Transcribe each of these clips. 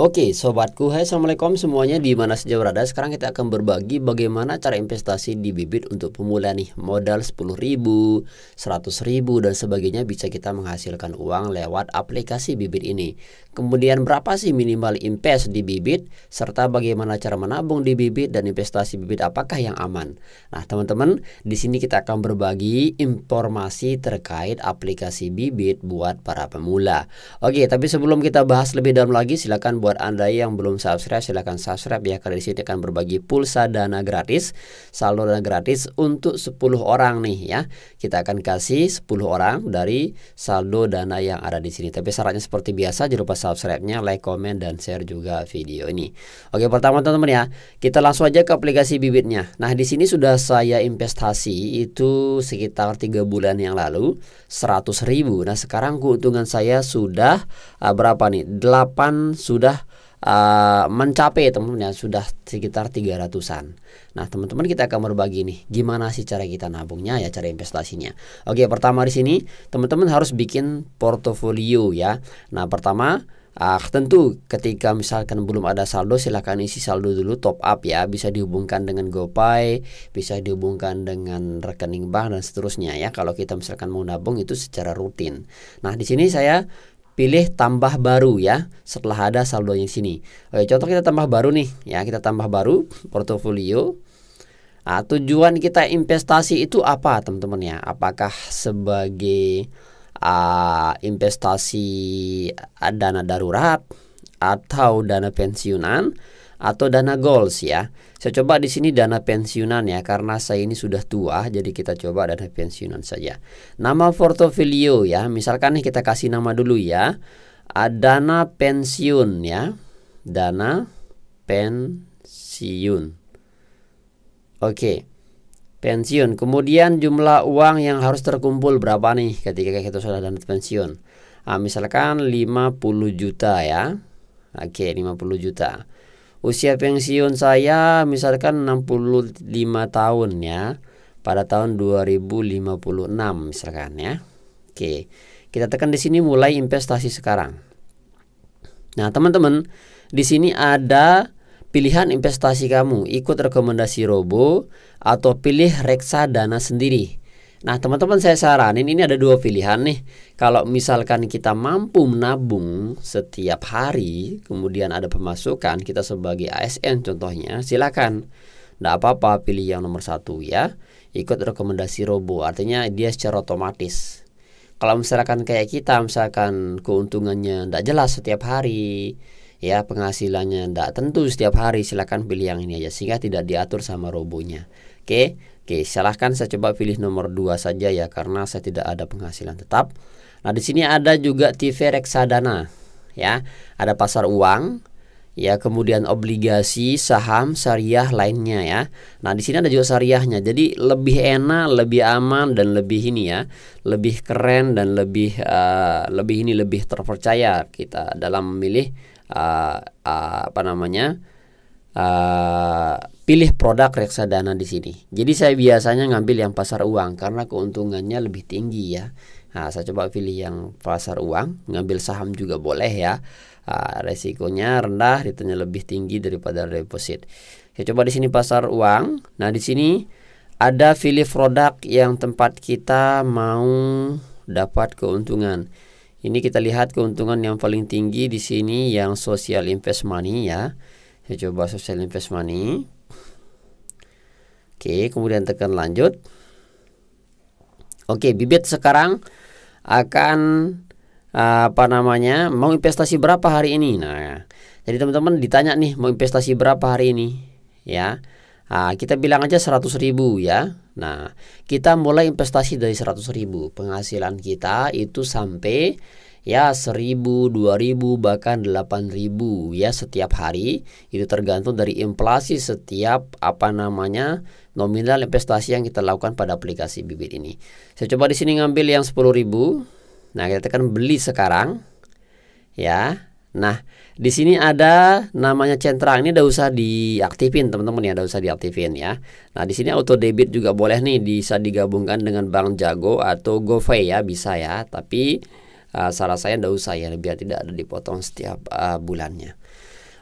Oke, sobatku, hai assalamualaikum semuanya di mana saja berada. Sekarang kita akan berbagi bagaimana cara investasi di bibit untuk pemula nih. Modal 10.000, 100.000 dan sebagainya bisa kita menghasilkan uang lewat aplikasi bibit ini. Kemudian berapa sih minimal invest di bibit, serta bagaimana cara menabung di bibit dan investasi bibit apakah yang aman. Nah, teman-teman, di sini kita akan berbagi informasi terkait aplikasi bibit buat para pemula. Oke, tapi sebelum kita bahas lebih dalam lagi, silakan buat Anda yang belum subscribe, silakan subscribe ya, karena di sini akan berbagi pulsa dana gratis, saldo dana gratis untuk 10 orang nih ya. Kita akan kasih 10 orang dari saldo dana yang ada di sini. Tapi syaratnya seperti biasa, jangan lupa subscribe-nya, like, komen, dan share juga video ini. Oke, pertama teman-teman ya, kita langsung aja ke aplikasi bibitnya. Nah, di sini sudah saya investasi itu sekitar 3 bulan yang lalu, 100.000. Nah, sekarang keuntungan saya sudah berapa nih? 8 sudah mencapai teman-teman ya, sudah sekitar 300-an. Nah, teman-teman, kita akan berbagi nih gimana sih cara kita nabungnya ya, cara investasinya. Oke, pertama di sini teman-teman harus bikin portofolio ya. Nah, pertama tentu ketika misalkan belum ada saldo, silahkan isi saldo dulu, top up ya. Bisa dihubungkan dengan GoPay, bisa dihubungkan dengan rekening bank dan seterusnya ya. Kalau kita misalkan mau nabung itu secara rutin. Nah, di sini saya pilih tambah baru ya, setelah ada saldonya di sini. Oke, contoh kita tambah baru nih ya, kita tambah baru portofolio. Nah, tujuan kita investasi itu apa teman-teman ya? Apakah sebagai investasi dana darurat, atau dana pensiunan, atau dana goals ya. Saya coba di sini dana pensiunan ya, karena saya ini sudah tua, jadi kita coba dana pensiunan saja. Nama portofolio ya, misalkan nih kita kasih nama dulu ya, dana pensiun ya, dana pensiun. Oke, pensiun. Kemudian jumlah uang yang harus terkumpul berapa nih ketika kita sudah dana pensiun. Misalkan 50 juta ya. Oke, 50 juta. Usia pensiun saya misalkan 65 tahun ya, pada tahun 2056 misalkan ya. Oke, kita tekan di sini mulai investasi sekarang. Nah, teman-teman, di sini ada pilihan investasi kamu, ikut rekomendasi robo atau pilih reksadana sendiri. Nah, teman-teman, saya saranin ini ada 2 pilihan nih. Kalau misalkan kita mampu menabung setiap hari, kemudian ada pemasukan, kita sebagai ASN contohnya, silakan. Nggak apa-apa, pilih yang nomor 1 ya. Ikut rekomendasi robo, artinya dia secara otomatis. Kalau misalkan kayak kita, misalkan keuntungannya nggak jelas setiap hari, ya penghasilannya nggak tentu setiap hari, silakan pilih yang ini aja, sehingga tidak diatur sama robonya. Oke, silahkan saya coba pilih nomor 2 saja ya, karena saya tidak ada penghasilan tetap. Nah, di sini ada juga TV reksadana ya, ada pasar uang ya, kemudian obligasi, saham, syariah lainnya ya. Nah, di sini ada juga syariahnya. Jadi lebih enak, lebih aman, dan lebih ini ya, lebih keren dan lebih lebih terpercaya kita dalam memilih pilih produk reksadana di sini. Jadi saya biasanya ngambil yang pasar uang karena keuntungannya lebih tinggi ya. Nah, saya coba pilih yang pasar uang, ngambil saham juga boleh ya. Resikonya rendah, returnnya lebih tinggi daripada deposit. Saya coba di sini pasar uang. Nah, di sini ada pilih produk yang tempat kita mau dapat keuntungan. Ini kita lihat keuntungan yang paling tinggi di sini yang social invest money ya. Saya coba social invest money. Oke, kemudian tekan lanjut. Oke, bibit sekarang akan mau investasi berapa hari ini. Nah, jadi teman-teman ditanya nih, mau investasi berapa hari ini ya. Kita bilang aja 100.000 ya. Nah, kita mulai investasi dari 100.000. Penghasilan kita itu sampai ya 1.000, 2.000, bahkan 8.000 ya setiap hari. Itu tergantung dari inflasi setiap nominal investasi yang kita lakukan pada aplikasi bibit ini. Saya coba di sini ngambil yang 10.000. Nah, kita tekan beli sekarang ya. Nah, di sini ada namanya central, ini udah usah diaktifin teman-teman ya, udah usah diaktifin ya. Nah, di sini auto debit juga boleh nih, bisa digabungkan dengan Bank Jago atau GoPay ya, bisa ya. Tapi saran saya nggak usah ya, biar tidak ada dipotong setiap bulannya.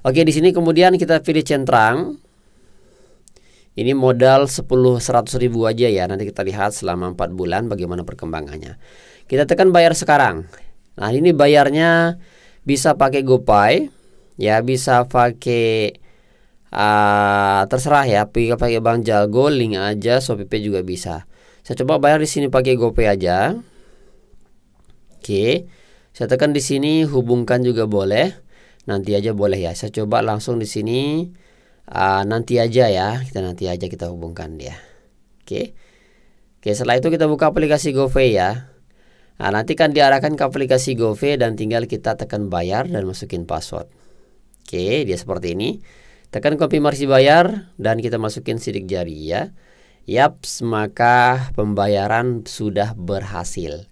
Oke, di sini kemudian kita pilih centrang. Ini modal 100 ribu aja ya. Nanti kita lihat selama 4 bulan bagaimana perkembangannya. Kita tekan bayar sekarang. Nah, ini bayarnya bisa pakai GoPay, ya, bisa pakai terserah ya, pakai Bank Jago, link aja, ShopeePay juga bisa. Saya coba bayar di sini pakai GoPay aja. Oke. Saya tekan di sini hubungkan juga boleh. Nanti aja boleh ya. Saya coba langsung di sini nanti aja ya. Nanti aja kita hubungkan dia. Oke. Oke, setelah itu kita buka aplikasi GoPay ya. Nah, nanti kan diarahkan ke aplikasi GoPay dan tinggal kita tekan bayar dan masukin password. Oke, dia seperti ini. Tekan konfirmasi bayar dan kita masukin sidik jari ya. Yaps, maka pembayaran sudah berhasil.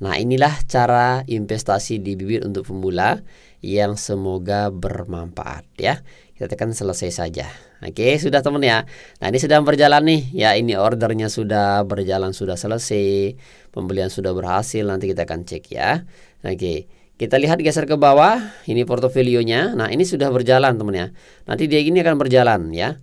Nah, inilah cara investasi di Bibit untuk pemula yang semoga bermanfaat ya. Kita tekan selesai saja. Oke, sudah teman ya. Nah, ini sedang berjalan nih ya. Ini ordernya sudah berjalan, sudah selesai. Pembelian sudah berhasil. Nanti kita akan cek ya. Oke, kita lihat geser ke bawah. Ini portofolionya. Nah, ini sudah berjalan teman ya. Nanti dia ini akan berjalan ya.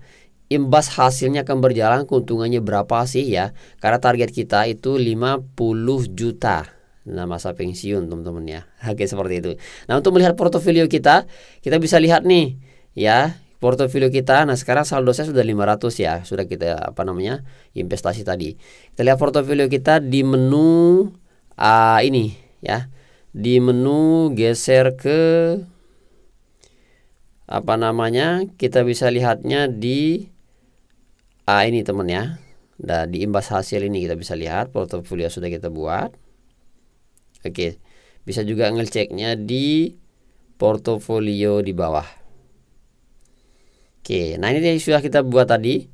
Imbas hasilnya akan berjalan, keuntungannya berapa sih ya? Karena target kita itu 50 juta. Nah, masa pensiun teman-teman ya. Oke, seperti itu. Nah, untuk melihat portofolio kita bisa lihat nih ya, portofolio kita. Nah, sekarang saldo saya sudah 500 ya. Sudah kita investasi tadi. Kita lihat portofolio kita di menu ini ya. Di menu geser ke kita bisa lihatnya di ini teman ya. Nah, di imbas hasil ini kita bisa lihat portofolio sudah kita buat. Oke, bisa juga ngeceknya di portofolio di bawah. Oke, nah ini sudah kita buat tadi.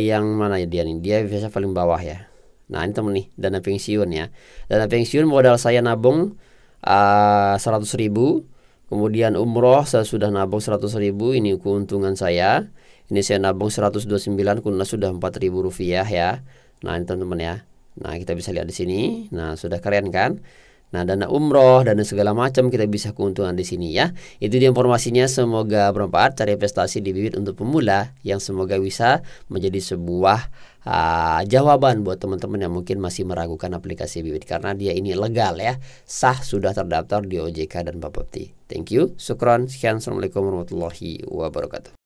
Yang mana ya dia nih? Dia biasa paling bawah ya. Nah, ini teman nih, dana pensiun ya. Dana pensiun modal saya nabung 100 ribu. Kemudian umroh saya sudah nabung 100 ribu. Ini keuntungan saya. Ini saya nabung 129, keuntungan sudah 4.000 rupiah ya. Nah, ini teman-teman ya. Nah, kita bisa lihat di sini. Nah, sudah keren kan? Nah, dana umroh, dana segala macam kita bisa keuntungan di sini ya. Itu dia informasinya, semoga bermanfaat. Cara investasi di Bibit untuk pemula yang semoga bisa menjadi sebuah jawaban buat teman-teman yang mungkin masih meragukan aplikasi Bibit karena dia ini legal ya, sah, sudah terdaftar di OJK dan Bapepti. Thank you, syukron, sekian, assalamualaikum warahmatullahi wabarakatuh.